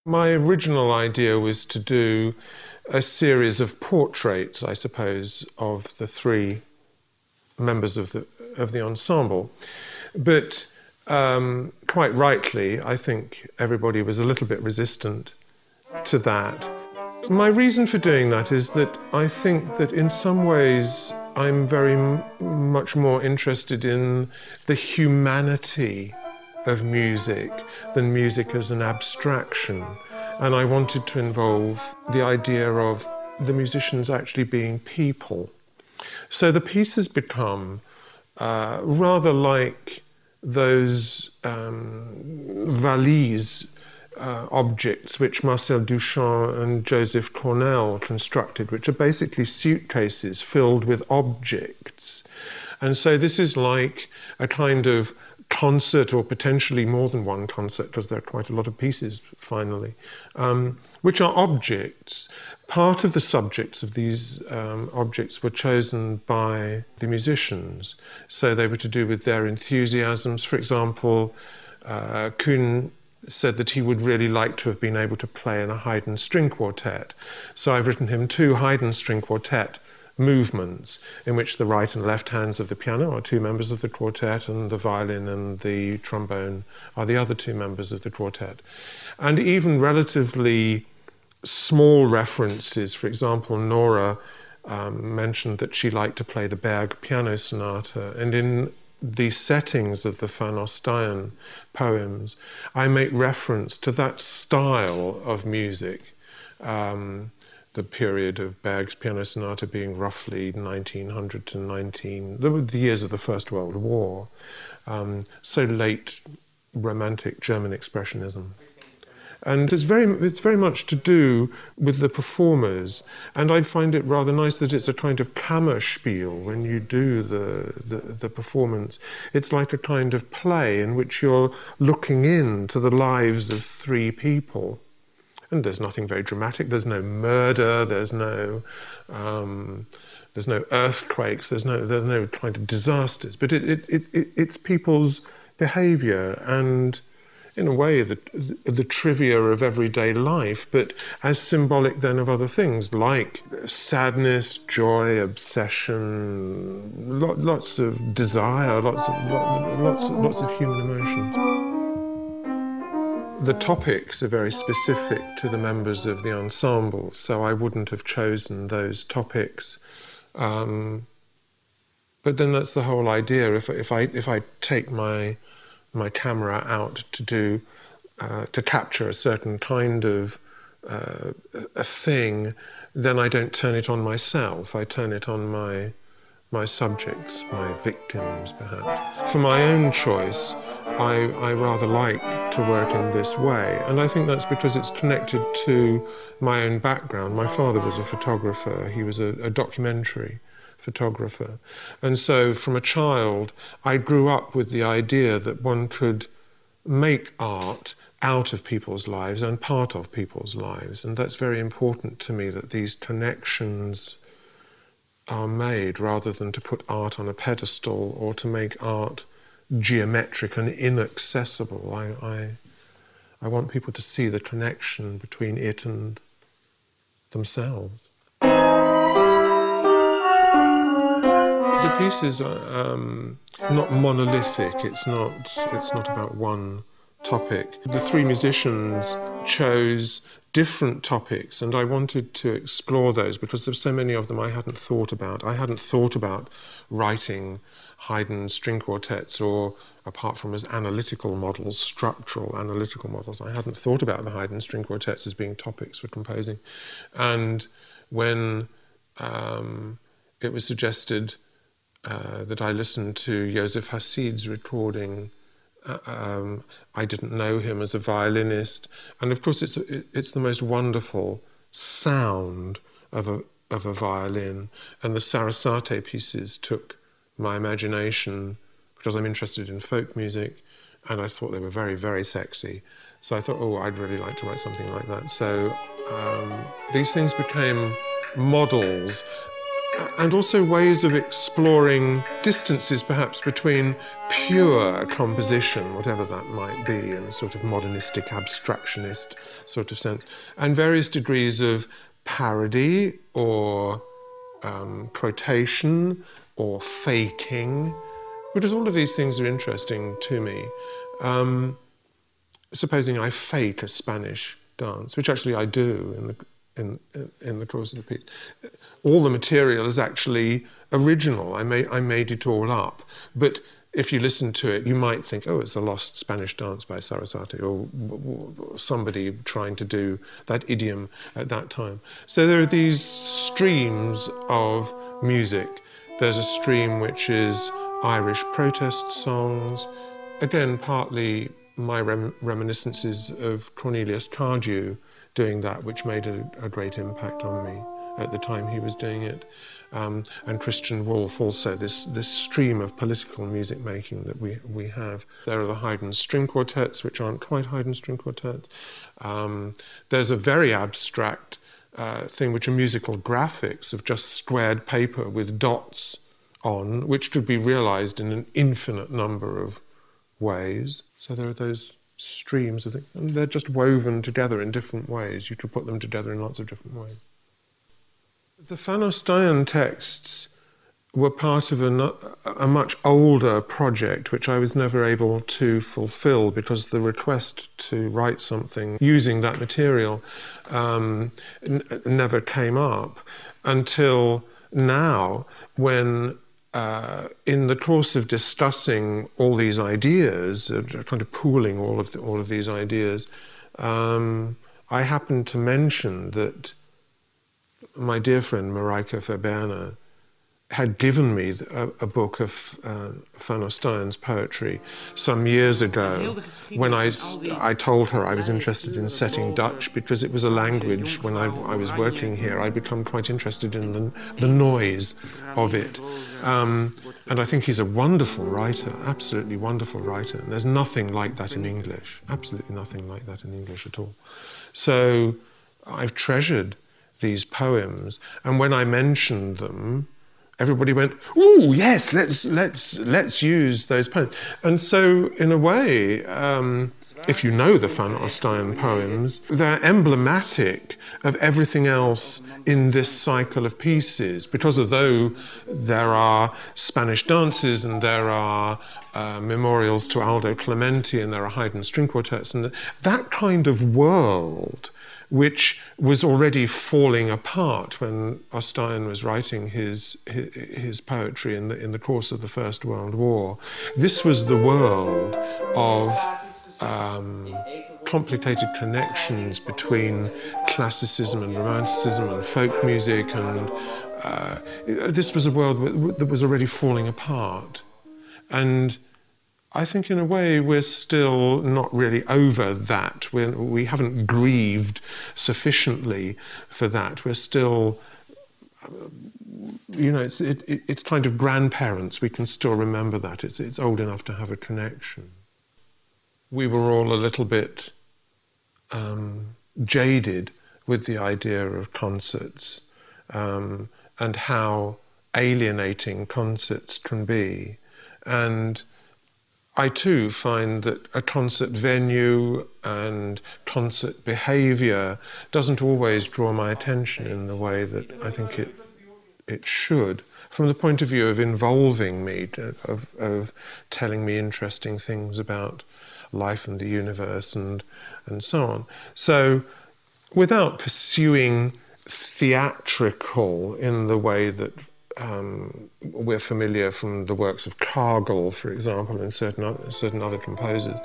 My original idea was to do a series of portraits, I suppose, of the three members of the ensemble. But quite rightly, I think everybody was a little bit resistant to that. My reason for doing that is that I think that in some ways I'm very much more interested in the humanity of music than music as an abstraction. And I wanted to involve the idea of the musicians actually being people. So the pieces become rather like those valise objects which Marcel Duchamp and Joseph Cornell constructed, which are basically suitcases filled with objects. And so this is like a kind of concert, or potentially more than one concert, because there are quite a lot of pieces finally, which are objects. Part of the subjects of these objects were chosen by the musicians. So they were to do with their enthusiasms. For example, Koen said that he would really like to have been able to play in a Haydn string quartet. So I've written him 2 Haydn string quartet movements in which the right and left hands of the piano are 2 members of the quartet, and the violin and the trombone are the other 2 members of the quartet. And even relatively small references, for example, Nora mentioned that she liked to play the Berg piano sonata, and in the settings of the Van Ostien poems, I make reference to that style of music. The period of Berg's piano sonata being roughly 1900 to the years of the First World War. So late romantic German expressionism. And it's very much to do with the performers. And I find it rather nice that it's a kind of Kammerspiel when you do the performance. It's like a kind of play in which you're looking into the lives of 3 people. And there's nothing very dramatic. There's no murder. There's no earthquakes. There's no kind of disasters. But it's people's behaviour and, in a way, the trivia of everyday life, but as symbolic then of other things like sadness, joy, obsession, lots of desire, lots of human emotions. The topics are very specific to the members of the ensemble, so I wouldn't have chosen those topics. But then that's the whole idea. If I take my camera out to capture a certain kind of a thing, then I don't turn it on myself. I turn it on my subjects, my victims, perhaps. For my own choice, I rather like to work in this way, and I think that's because it's connected to my own background. My father was a photographer. He was a documentary photographer. And so from a child, I grew up with the idea that one could make art out of people's lives and part of people's lives. And that's very important to me, that these connections are made rather than to put art on a pedestal or to make art geometric and inaccessible. I want people to see the connection between it and themselves. The piece is not monolithic. It's not about one topic. The 3 musicians chose different topics, and I wanted to explore those because there's so many of them I hadn't thought about. I hadn't thought about writing Haydn string quartets, or apart from as analytical models, structural analytical models, I hadn't thought about the Haydn string quartets as being topics for composing. And when it was suggested that I listened to Joseph Hasid's recording, I didn't know him as a violinist, and of course it's the most wonderful sound of a violin, and the Sarasate pieces took my imagination because I'm interested in folk music, and I thought they were very, very sexy. So I thought, oh, I'd really like to write something like that. So these things became models and also ways of exploring distances perhaps between pure composition, whatever that might be, in a sort of modernistic, abstractionist sort of sense, and various degrees of parody or quotation or faking, because all of these things are interesting to me. Supposing I fake a Spanish dance, which actually I do in the course of the piece. All the material is actually original. I made it all up. But if you listen to it, you might think, oh, it's a lost Spanish dance by Sarasate, or somebody trying to do that idiom at that time. So there are these streams of music. There's a stream which is Irish protest songs, again, partly my reminiscences of Cornelius Cardew doing that, which made a great impact on me at the time he was doing it. And Christian Wolff also, this stream of political music making that we have. There are the Haydn string quartets, which aren't quite Haydn string quartets. There's a very abstract thing, which are musical graphics of just squared paper with dots on, which could be realized in an infinite number of ways. So there are those streams of things, and they're just woven together in different ways. You could put them together in lots of different ways. The Van Ostaijen texts were part of a much older project, which I was never able to fulfill because the request to write something using that material never came up until now, when in the course of discussing all these ideas, kind of pooling all of these ideas, I happened to mention that my dear friend Marijke Verberne had given me a book of Van Ostaijen's poetry some years ago, when I told her I was interested in setting Dutch, because it was a language, when I was working here, I'd become quite interested in the noise of it. And I think he's a wonderful writer, absolutely wonderful writer. And there's nothing like that in English, absolutely nothing like that in English at all. So I've treasured these poems, and when I mentioned them, everybody went, "Ooh, yes, let's use those poems." And so, in a way, if you know the Van Ostaijen poems, they're emblematic of everything else in this cycle of pieces, because although there are Spanish dances and there are memorials to Aldo Clementi and there are Haydn string quartets, and that kind of world, which was already falling apart when Ostaijen was writing his poetry in the course of the First World War. This was the world of complicated connections between classicism and romanticism and folk music, and this was a world that was already falling apart. And I think in a way we're still not really over that. We haven't grieved sufficiently for that. We're still, you know, it's kind of grandparents. We can still remember that. It's old enough to have a connection. We were all a little bit jaded with the idea of concerts and how alienating concerts can be. And I too find that a concert venue and concert behaviour doesn't always draw my attention in the way that I think it should, from the point of view of involving me, of telling me interesting things about life and the universe and so on. So without pursuing theatrical in the way that we're familiar from the works of Clercq, for example, and certain other composers,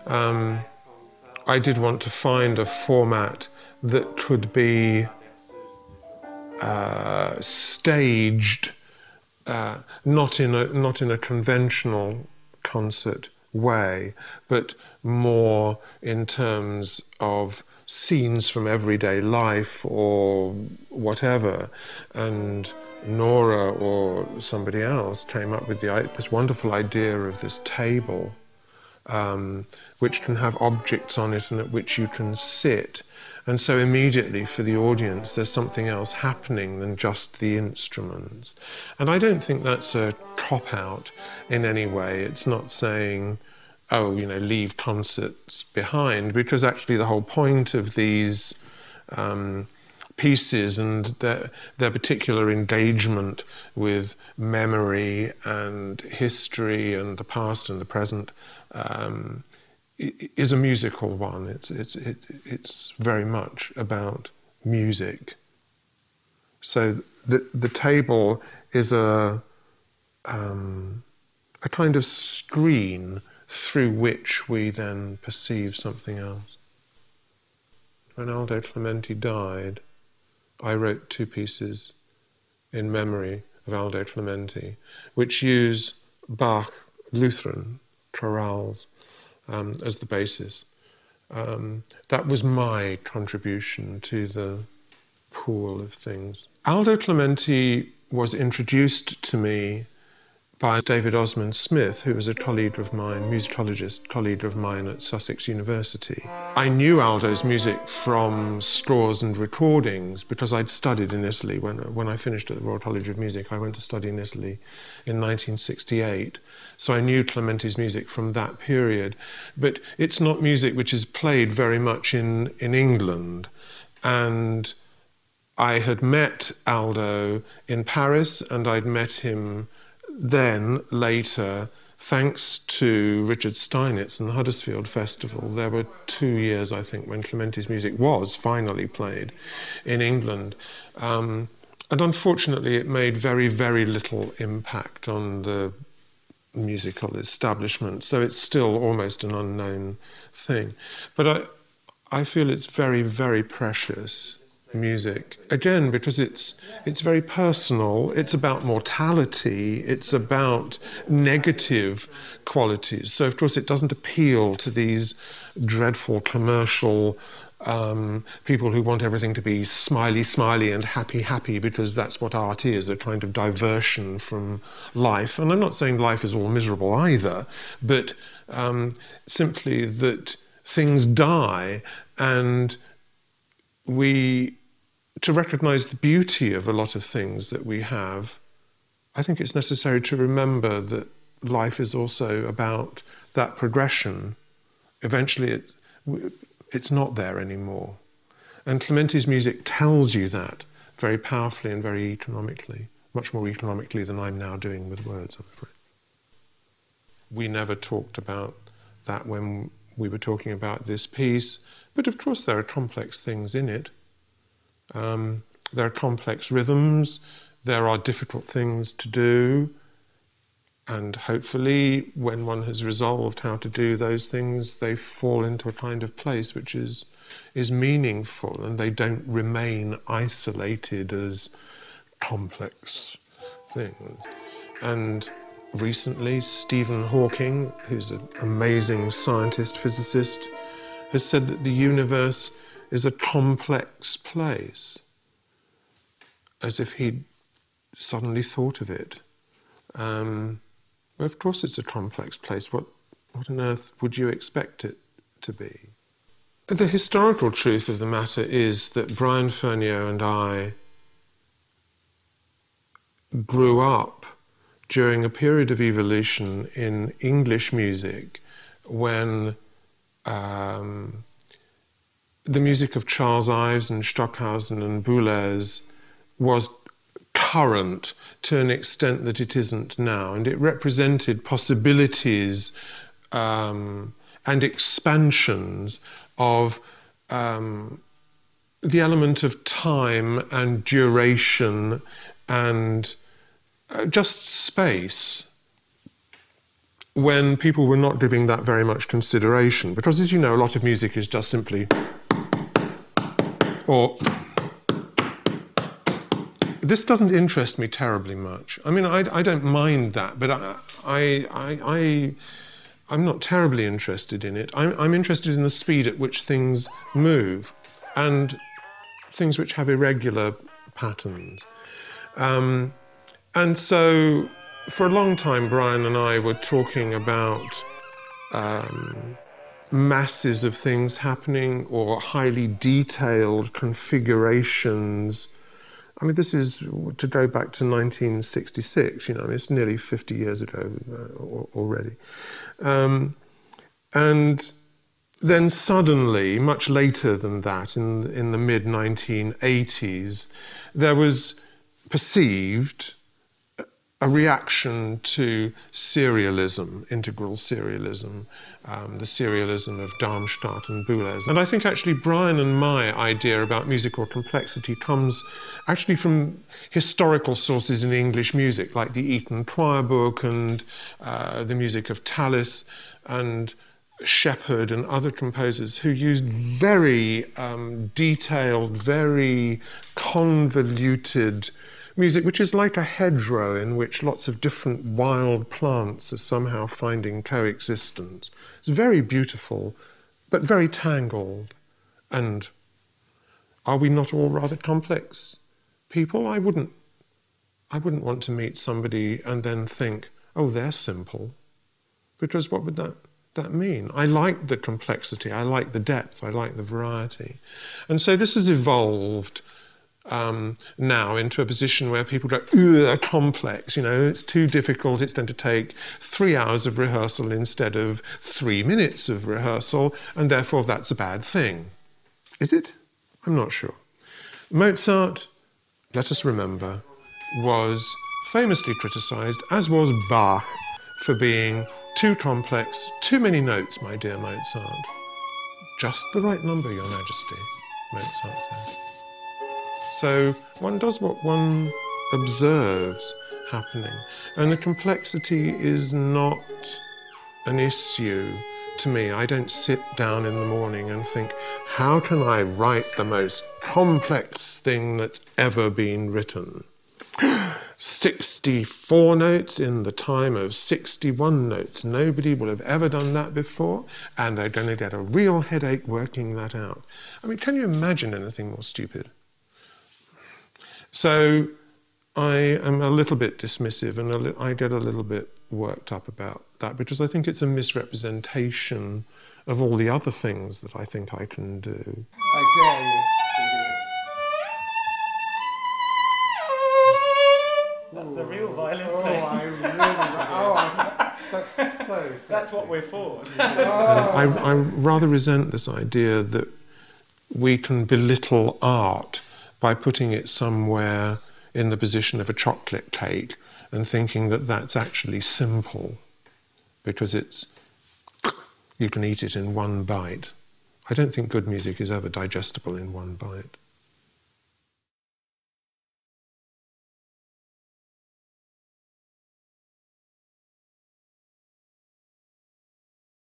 I did want to find a format that could be staged, not in a conventional concert way, but more in terms of scenes from everyday life or whatever. And Nora or somebody else came up with this wonderful idea of this table, which can have objects on it and at which you can sit. And so immediately for the audience, there's something else happening than just the instruments. And I don't think that's a cop-out in any way. It's not saying, oh, you know, leave concerts behind, because actually the whole point of these pieces and their particular engagement with memory and history and the past and the present is a musical one. It's very much about music. So the table is a kind of screen through which we then perceive something else. When Aldo Clementi died, I wrote 2 pieces in memory of Aldo Clementi, which use Bach Lutheran chorales as the basis. That was my contribution to the pool of things. Aldo Clementi was introduced to me by David Osmond Smith, who was a colleague of mine, musicologist colleague of mine at Sussex University. I knew Aldo's music from scores and recordings because I'd studied in Italy. When I finished at the Royal College of Music, I went to study in Italy in 1968. So I knew Clementi's music from that period. But it's not music which is played very much in England. And I had met Aldo in Paris, and I'd met him then, later, thanks to Richard Steinitz and the Huddersfield Festival. There were 2 years, I think, when Clementi's music was finally played in England. And unfortunately, it made very, very little impact on the musical establishment, so it's still almost an unknown thing. But I feel it's very, very precious music, again, because it's very personal. It's about mortality, it's about negative qualities. So of course it doesn't appeal to these dreadful commercial people who want everything to be smiley, smiley and happy, happy, because that's what art is, a kind of diversion from life. And I'm not saying life is all miserable either, but simply that things die, and to recognize the beauty of a lot of things that we have, I think it's necessary to remember that life is also about that progression. Eventually it's not there anymore. And Clementi's music tells you that very powerfully and very economically, much more economically than I'm now doing with words, I'm afraid. We never talked about that when we were talking about this piece, but of course there are complex things in it. There are complex rhythms, there are difficult things to do, and hopefully when one has resolved how to do those things, they fall into a kind of place which is meaningful, and they don't remain isolated as complex things. And recently, Stephen Hawking, who's an amazing scientist, physicist, has said that the universe is a complex place, as if he'd suddenly thought of it. Well, of course it's a complex place. What on earth would you expect it to be? The historical truth of the matter is that Brian Fernio and I grew up during a period of evolution in English music when the music of Charles Ives and Stockhausen and Boulez was current to an extent that it isn't now, and it represented possibilities and expansions of the element of time and duration and just space, when people were not giving that very much consideration. Because, as you know, a lot of music is just simply, or this doesn't interest me terribly much. I mean, I don't mind that, but I'm not terribly interested in it. I'm interested in the speed at which things move and things which have irregular patterns. And so, for a long time, Brian and I were talking about masses of things happening or highly detailed configurations. I mean, this is to go back to 1966, you know, it's nearly 50 years ago already. And then suddenly, much later than that, in the mid-1980s, there was perceived a reaction to serialism, integral serialism, the serialism of Darmstadt and Boulez. And I think actually Brian and my idea about musical complexity comes actually from historical sources in English music, like the Eton Choir Book and the music of Tallis and Shepherd and other composers who used very detailed, very convoluted music, which is like a hedgerow in which lots of different wild plants are somehow finding coexistence. It's very beautiful, but very tangled. And are we not all rather complex people? I wouldn't want to meet somebody and then think, oh, they're simple. Because what would that mean? I like the complexity, I like the depth, I like the variety. And so this has evolved now into a position where people go, ugh, complex, you know, it's too difficult, it's going to take 3 hours of rehearsal instead of 3 minutes of rehearsal, and therefore that's a bad thing. Is it? I'm not sure. Mozart, let us remember, was famously criticised, as was Bach, for being too complex, too many notes, my dear Mozart. Just the right number, Your Majesty, Mozart said. So one does what one observes happening. And the complexity is not an issue to me. I don't sit down in the morning and think, how can I write the most complex thing that's ever been written? 64 notes in the time of 61 notes. Nobody will have ever done that before, and they're going to get a real headache working that out. I mean, can you imagine anything more stupid? So I am a little bit dismissive, and I get a little bit worked up about that, because I think it's a misrepresentation of all the other things that I think I can do. I dare you. That's the real violin playing. That's so sexy. That's what we're for. I rather resent this idea that we can belittle art by putting it somewhere in the position of a chocolate cake and thinking that that's actually simple because you can eat it in one bite. I don't think good music is ever digestible in one bite.